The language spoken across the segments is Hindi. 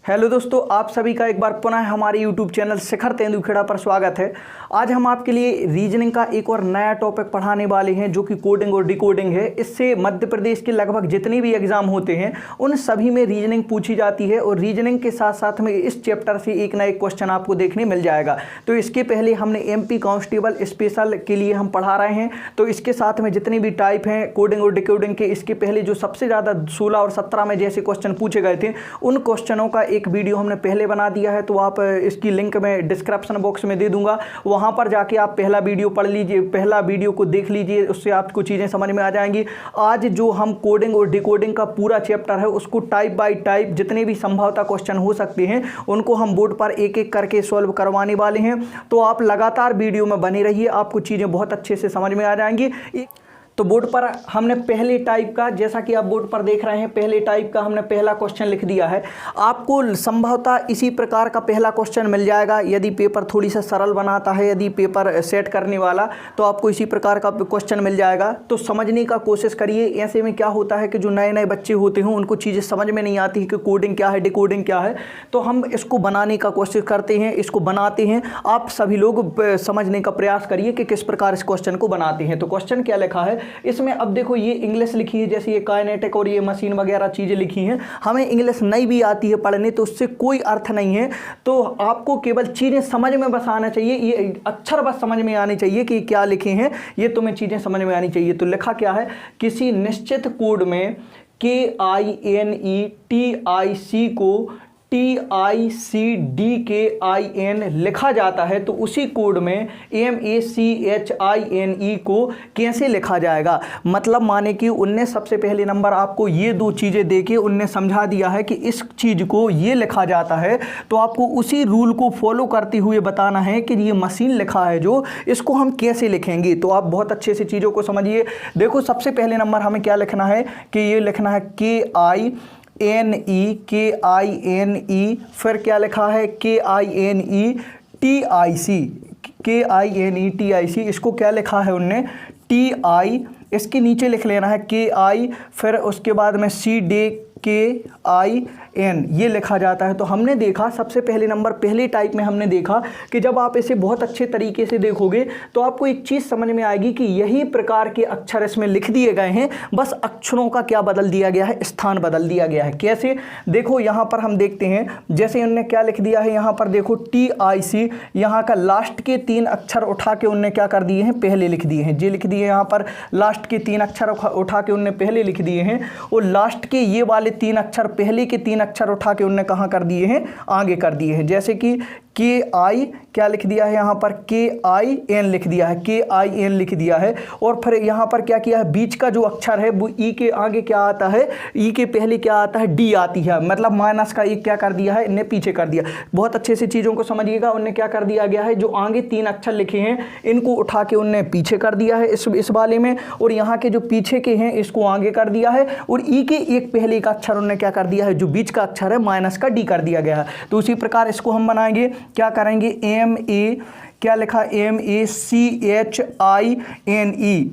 हेलो दोस्तों, आप सभी का एक बार पुनः हमारे YouTube चैनल शिखर तेंदुखेड़ा पर स्वागत है। आज हम आपके लिए रीजनिंग का एक और नया टॉपिक पढ़ाने वाले हैं जो कि कोडिंग और डिकोडिंग है। इससे मध्य प्रदेश के लगभग जितने भी एग्जाम होते हैं उन सभी में रीजनिंग पूछी जाती है और रीजनिंग के साथ साथ में इस चैप्टर से एक ना एक क्वेश्चन आपको देखने मिल जाएगा। तो इसके पहले हमने MP कांस्टेबल स्पेशल के लिए हम पढ़ा रहे हैं, तो इसके साथ में जितने भी टाइप हैं कोडिंग और डिकोडिंग के, इसके पहले जो सबसे ज़्यादा 16 और 17 में जैसे क्वेश्चन पूछे गए थे उन क्वेश्चनों का एक वीडियो हमने पहले बना दिया है। तो आप इसकी लिंक मैं डिस्क्रिप्शन बॉक्स में दे दूंगा, वहां पर जाके आप पहला वीडियो पढ़ लीजिए, पहला वीडियो को देख लीजिए, उससे आपको चीज़ें समझ में आ जाएंगी। आज जो हम कोडिंग और डिकोडिंग का पूरा चैप्टर है उसको टाइप बाय टाइप जितने भी संभवतः क्वेश्चन हो सकते हैं उनको हम बोर्ड पर एक एक करके सॉल्व करवाने वाले हैं। तो आप लगातार वीडियो में बने रहिए, आपको चीज़ें बहुत अच्छे से समझ में आ जाएंगी। तो बोर्ड पर हमने पहले टाइप का, जैसा कि आप बोर्ड पर देख रहे हैं, पहले टाइप का हमने पहला क्वेश्चन लिख दिया है। आपको संभवतः इसी प्रकार का पहला क्वेश्चन मिल जाएगा। यदि पेपर थोड़ी सा सरल बनाता है, यदि पेपर सेट करने वाला, तो आपको इसी प्रकार का क्वेश्चन मिल जाएगा। तो समझने का कोशिश करिए। ऐसे में क्या होता है कि जो नए नए बच्चे होते हैं उनको चीज़ें समझ में नहीं आती है कि कोडिंग क्या है, डिकोडिंग क्या है। तो हम इसको बनाने का कोशिश करते हैं, इसको बनाते हैं। आप सभी लोग समझने का प्रयास करिए कि किस प्रकार इस क्वेश्चन को बनाते हैं। तो क्वेश्चन क्या लिखा है इसमें, अब देखो ये इंग्लिश लिखी है, जैसे ये काइनेटिक और ये मशीन वगैरह चीज़ें लिखी हैं। हमें इंग्लिश नहीं भी आती है पढ़ने तो उससे कोई अर्थ नहीं है। तो आपको केवल चीज़ें समझ में बस आना चाहिए, ये अक्षर बस समझ में आने चाहिए कि क्या लिखे हैं, ये तुम्हें चीज़ें समझ में आनी चाहिए। तो लिखा क्या है, किसी निश्चित कोड में KINETIC को TICDKIN लिखा जाता है, तो उसी कोड में MACHINE को कैसे लिखा जाएगा। मतलब माने कि उनने सबसे पहले नंबर आपको ये दो चीज़ें देके उनने समझा दिया है कि इस चीज़ को ये लिखा जाता है, तो आपको उसी रूल को फॉलो करते हुए बताना है कि ये मशीन लिखा है जो, इसको हम कैसे लिखेंगे। तो आप बहुत अच्छे से चीज़ों को समझिए। देखो सबसे पहले नंबर हमें क्या लिखना है कि ये लिखना है KINEKINE, फिर क्या लिखा है KINETIC, इसको क्या लिखा है उनने TI, इसके नीचे लिख लेना है KI, फिर उसके बाद में CDKIN ये लिखा जाता है। तो हमने देखा सबसे पहले नंबर पहले टाइप में हमने देखा कि जब आप इसे बहुत अच्छे तरीके से देखोगे तो आपको एक चीज़ समझ में आएगी कि यही प्रकार के अक्षर इसमें लिख दिए गए हैं, बस अक्षरों का क्या बदल दिया गया है, स्थान बदल दिया गया है। कैसे, देखो यहाँ पर हम देखते हैं, जैसे उनने क्या लिख दिया है, यहाँ पर देखो TIC, यहाँ का लास्ट के 3 अक्षर उठा के उनने क्या कर दिए हैं, पहले लिख दिए हैं। जे लिख दिए यहाँ पर लास्ट के 3 अक्षर उठा के उनने पहले लिख दिए हैं, और लास्ट के ये वाले 3 अक्षर, पहले के 3 अक्षर उठा के उनने कहाँ कर दिए हैं, आगे कर दिए हैं। जैसे कि KI क्या लिख दिया है, यहाँ पर KIN लिख दिया है, KIN लिख दिया है। और फिर यहाँ पर क्या किया है, बीच का जो अक्षर है वो E के आगे क्या आता है, E के पहले क्या आता है, D आती है, मतलब माइनस का एक क्या कर दिया है, इन्हें पीछे कर दिया। बहुत अच्छे से चीज़ों को समझिएगा। उनने क्या कर दिया गया है, जो आगे 3 अक्षर लिखे हैं इनको उठा के उनने पीछे कर दिया है इस वाले में, और यहाँ के जो पीछे के हैं इसको आगे कर दिया है, और E के एक पहले का अक्षर उन्होंने क्या कर दिया है, जो बीच का अक्षर है माइनस का D कर दिया गया है। तो उसी प्रकार इसको हम बनाएंगे, क्या करेंगे, क्या लिखा MACHINE,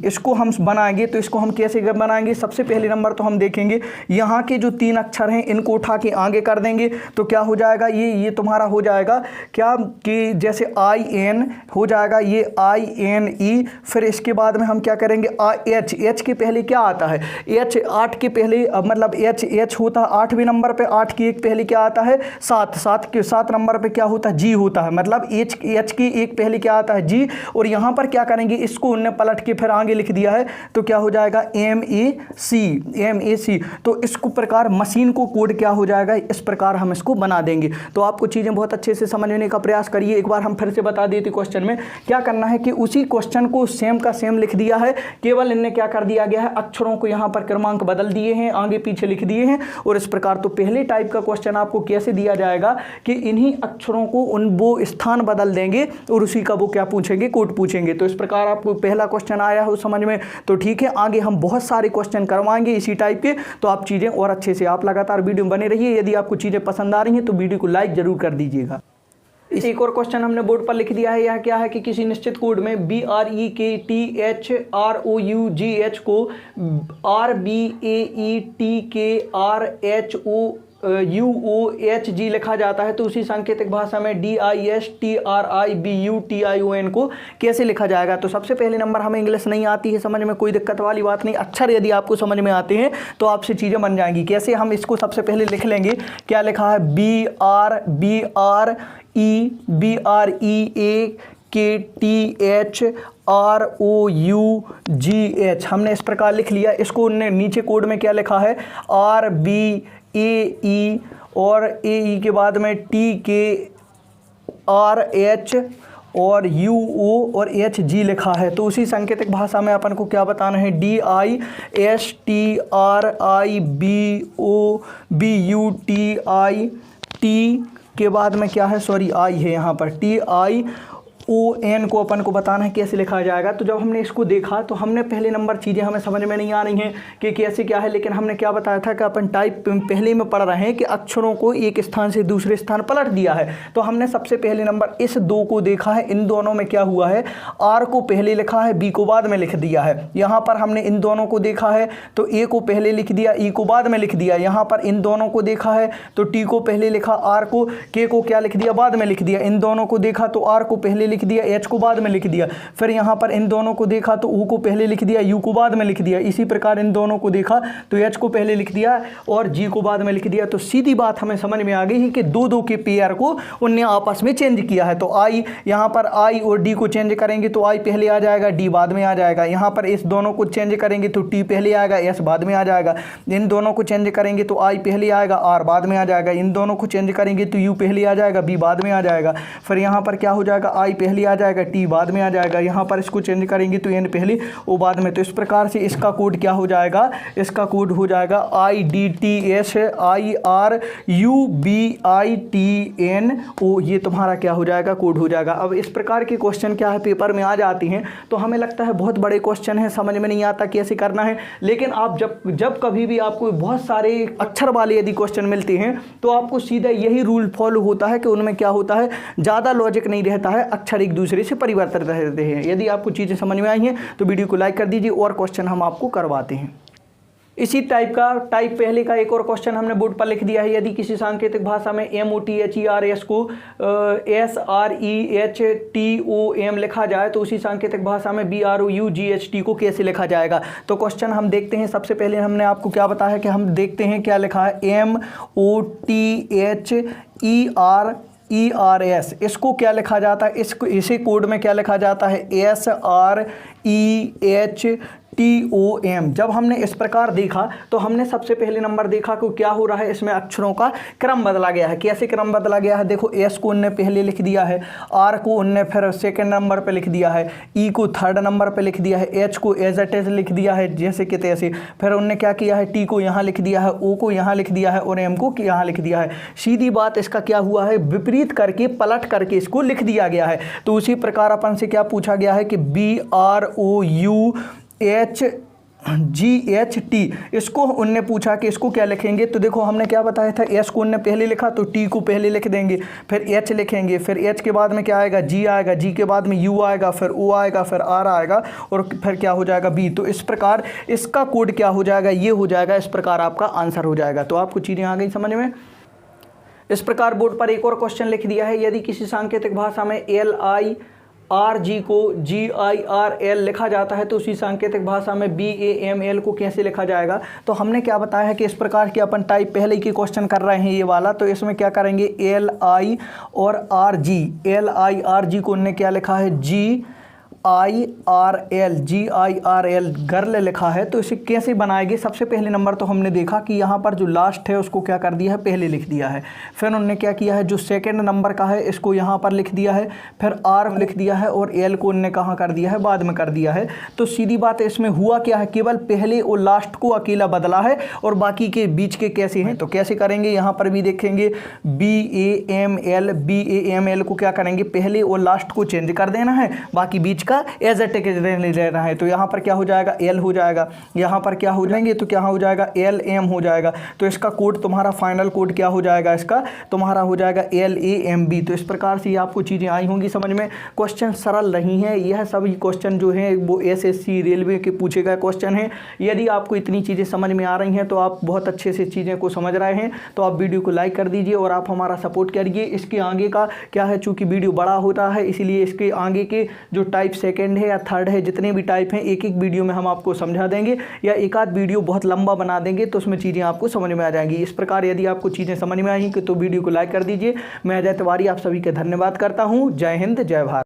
इसको हम बनाएंगे। तो इसको हम कैसे बनाएंगे, सबसे पहले नंबर तो हम देखेंगे यहाँ के जो 3 अक्षर हैं इनको उठा के आगे कर देंगे। तो क्या हो जाएगा, ये तुम्हारा हो जाएगा क्या कि जैसे IN हो जाएगा, ये INE, फिर इसके बाद में हम क्या करेंगे H के पहले क्या आता है, H 8 के पहले, मतलब H होता है 8वें नंबर पे, 8 के एक पहले क्या आता है 7 नंबर पे क्या होता है, G होता है, मतलब H के एक पहले क्या आता है, G। और यहाँ पर क्या करेंगे, इसको उनने पलट के फिर आगे लिख दिया है, तो क्या हो जाएगा MAC। तो इसको प्रकार मशीन को कोड क्या हो जाएगा, इस प्रकार हम इसको बना देंगे। तो आपको चीज़ें बहुत अच्छे से समझने का प्रयास करिए। एक बार हम फिर से बता देते, क्वेश्चन में क्या करना है कि उसी क्वेश्चन को सेम का सेम लिख दिया है, केवल इनने क्या कर दिया गया है, अक्षरों को यहाँ पर क्रमांक बदल दिए हैं, आगे पीछे लिख दिए हैं, और इस प्रकार। तो पहले टाइप का क्वेश्चन आपको कैसे दिया जाएगा कि इन्हीं अक्षरों को वो स्थान बदल देंगे और उसी का वो क्या पूछेंगे, कोड पूछेंगे। तो इस प्रकार आपको पहला क्वेश्चन आया हो समझ में, तो ठीक है। आगे हम बहुत सारे क्वेश्चन करवाएंगे इसी टाइप के, तो आप चीज़ें और अच्छे से, आप लगातार वीडियो बने रहिए। यदि आपको चीज़ें पसंद आ रही हैं तो वीडियो को लाइक जरूर कर दीजिएगा। इस एक और क्वेश्चन हमने बोर्ड पर लिख दिया है। यह क्या है कि किसी निश्चित कोड में BREKTHROUGH को RBAETKRHO UOHG लिखा जाता है तो उसी सांकेतिक भाषा में DISTRIBUTION को कैसे लिखा जाएगा। तो सबसे पहले नंबर हमें इंग्लिश नहीं आती है समझ में, कोई दिक्कत वाली बात नहीं, अक्षर यदि आपको समझ में आते हैं तो आपसे चीज़ें बन जाएंगी। कैसे हम इसको सबसे पहले लिख लेंगे, क्या लिखा है, BREBREKTHROUGH, हमने इस प्रकार लिख लिया। इसको उनने नीचे कोड में क्या लिखा है, RBAE और AE के बाद में TKRH और UO और HG लिखा है। तो उसी सांकेतिक भाषा में अपन को क्या बताना है, DISTRIBOBUTIT के बाद में क्या है, सॉरी आई है यहाँ पर, TION को अपन को बताना है कैसे लिखा जाएगा। तो जब हमने इसको देखा तो हमने पहले नंबर चीज़ें हमें समझ में नहीं आ रही हैं कि कैसे क्या है, लेकिन हमने क्या बताया था कि अपन टाइप पहले में पढ़ रहे हैं कि अक्षरों को एक स्थान से दूसरे स्थान पलट दिया है। तो हमने सबसे पहले नंबर इस दो को देखा है, इन दोनों में क्या हुआ है, R को पहले लिखा है, B को बाद में लिख दिया है। यहाँ पर हमने इन दोनों को देखा है तो A को पहले लिख दिया, E को बाद में लिख दिया। यहाँ पर इन दोनों को देखा है तो T को पहले लिखा, R को, K को क्या लिख दिया, बाद में लिख दिया। इन दोनों को देखा तो R को पहले लिख दिया, H को बाद में लिख दिया। फिर यहाँ पर इन दोनों को देखा तो U को पहले लिख दिया, U को बाद में लिख दिया। इसी प्रकार इन दोनों को देखा तो H को पहले लिख दिया और G को बाद में लिख दिया। तो सीधी बात हमें समझ में आ गई है कि दो दो के पेयर को उनने आपस में चेंज किया है। तो I, यहाँ पर I और D को चेंज करेंगे तो I पहले आ जाएगा, D बाद में आ जाएगा। यहाँ पर इस दोनों को चेंज करेंगे तो T पहले आएगा, S बाद में आ जाएगा। इन दोनों को चेंज करेंगे तो I पहले आएगा, R बाद में आ जाएगा। इन दोनों को चेंज करेंगे तो U पहले आ जाएगा, B बाद में आ जाएगा। फिर यहाँ पर क्या हो जाएगा, I पहले आ जाएगा, T बाद में आ जाएगा। यहाँ पर इसको चेंज करेंगे तो N पहले, O बाद में। तो इस प्रकार से इसका कोड क्या हो जाएगा, इसका कोड हो जाएगा IDTSIRUBITNO, ये तुम्हारा क्या हो जाएगा, कोड हो जाएगा। अब इस प्रकार के क्वेश्चन क्या है पेपर में आ जाती हैं तो हमें लगता है बहुत बड़े क्वेश्चन है, समझ में नहीं आता कैसे करना है। लेकिन आप जब कभी भी आपको बहुत सारे अक्षर वाले यदि क्वेश्चन मिलते हैं तो आपको सीधा यही रूल फॉलो होता है कि उनमें क्या होता है, ज़्यादा लॉजिक नहीं रहता है, अक्षर एक दूसरे से परिवर्तित रहते हैं। यदि आपको चीज़ें समझ में आई हैं तो वीडियो को लाइक कर दीजिए और क्वेश्चन हम आपको करवाते हैं। इसी टाइप पहले का एक और क्वेश्चन हमने बोर्ड पर लिख दिया है। यदि किसी सांकेतिक भाषा में MOTHERS को SREHTOM लिखा जाए तो उसी सांकेतिक भाषा में BROUGHT को कैसे लिखा जाएगा। तो क्वेश्चन हम देखते हैं। सबसे पहले हमने आपको क्या बताया कि हम देखते हैं क्या लिखा है, MOTHERS, इसको क्या लिखा जाता है, इसी कोड में क्या लिखा जाता है, SREHTOM। जब हमने इस प्रकार देखा तो हमने सबसे पहले नंबर देखा कि क्या हो रहा है, इसमें अक्षरों का क्रम बदला गया है। कैसे क्रम बदला गया है, देखो S को उनने पहले लिख दिया है, R को उनने फिर सेकंड नंबर पे लिख दिया है, E को थर्ड नंबर पे लिख दिया है, H को एज इट इज लिख दिया है जैसे कि तैसे। फिर उनने क्या किया है, T को यहाँ लिख दिया है, O को यहाँ लिख दिया है और M को यहाँ लिख दिया है। सीधी बात, इसका क्या हुआ है, विपरीत करके पलट करके इसको लिख दिया गया है। तो उसी प्रकार अपन से क्या पूछा गया है कि BROUGHT, इसको उनने पूछा कि इसको क्या लिखेंगे। तो देखो हमने क्या बताया था, S को उनने पहले लिखा तो T को पहले लिख देंगे, फिर H लिखेंगे, फिर H के बाद में क्या आएगा, G आएगा, G के बाद में U आएगा, फिर O आएगा, फिर R आएगा और फिर क्या हो जाएगा, B। तो इस प्रकार इसका कोड क्या हो जाएगा, ये हो जाएगा। इस प्रकार आपका आंसर हो जाएगा। तो आपको चीज़ें आ गई समझ में। इस प्रकार बोर्ड पर एक और क्वेश्चन लिख दिया है। यदि किसी सांकेतिक भाषा में LIRG को GIRL लिखा जाता है तो उसी सांकेतिक भाषा में BAML को कैसे लिखा जाएगा। तो हमने क्या बताया है कि इस प्रकार के अपन टाइप पहले के क्वेश्चन कर रहे हैं ये वाला। तो इसमें क्या करेंगे, LI और RG को उन्होंने क्या लिखा है, GIRL गर्ल लिखा है। तो इसे कैसे बनाएंगे, सबसे पहले नंबर तो हमने देखा कि यहाँ पर जो लास्ट है उसको क्या कर दिया है, पहले लिख दिया है। फिर उन्होंने क्या किया है, जो सेकंड नंबर का है इसको यहाँ पर लिख दिया है, फिर R लिख दिया है और L को उन्होंने कहाँ कर दिया है, बाद में कर दिया है। तो सीधी बात है, इसमें हुआ क्या है, केवल पहले और लास्ट को अकेला बदला है और बाकी के बीच के कैसे हैं। तो कैसे करेंगे, यहाँ पर भी देखेंगे BAML को क्या करेंगे, पहले और लास्ट को चेंज कर देना है, बाकी बीच का आपका एज ए टिक लेना है तो यहाँ पर क्या हो जाएगा एल हो जाएगा, यहाँ पर क्या हो जाएंगे तो क्या हो जाएगा एल एम हो जाएगा। तो इसका कोड तुम्हारा फाइनल कोड क्या हो जाएगा, इसका तुम्हारा हो जाएगा LAMB। तो इस प्रकार से आपको चीज़ें आई होंगी समझ में। क्वेश्चन सरल नहीं है, यह सभी क्वेश्चन जो है वो SSC रेलवे के पूछे गए क्वेश्चन हैं। यदि आपको इतनी चीज़ें समझ में आ रही हैं तो आप बहुत अच्छे से चीज़ें को समझ रहे हैं तो आप वीडियो को लाइक कर दीजिए और आप हमारा सपोर्ट करिए। इसके आगे का क्या है, चूँकि वीडियो बड़ा होता है इसीलिए इसके आगे के जो टाइप सेकेंड है या थर्ड है, जितने भी टाइप हैं एक एक वीडियो में हम आपको समझा देंगे या एक आध वीडियो बहुत लंबा बना देंगे तो उसमें चीज़ें आपको समझ में आ जाएंगी। इस प्रकार यदि आपको चीज़ें समझ में आई तो वीडियो को लाइक कर दीजिए। मैं अजय तिवारी आप सभी का धन्यवाद करता हूँ। जय हिंद, जय भारत।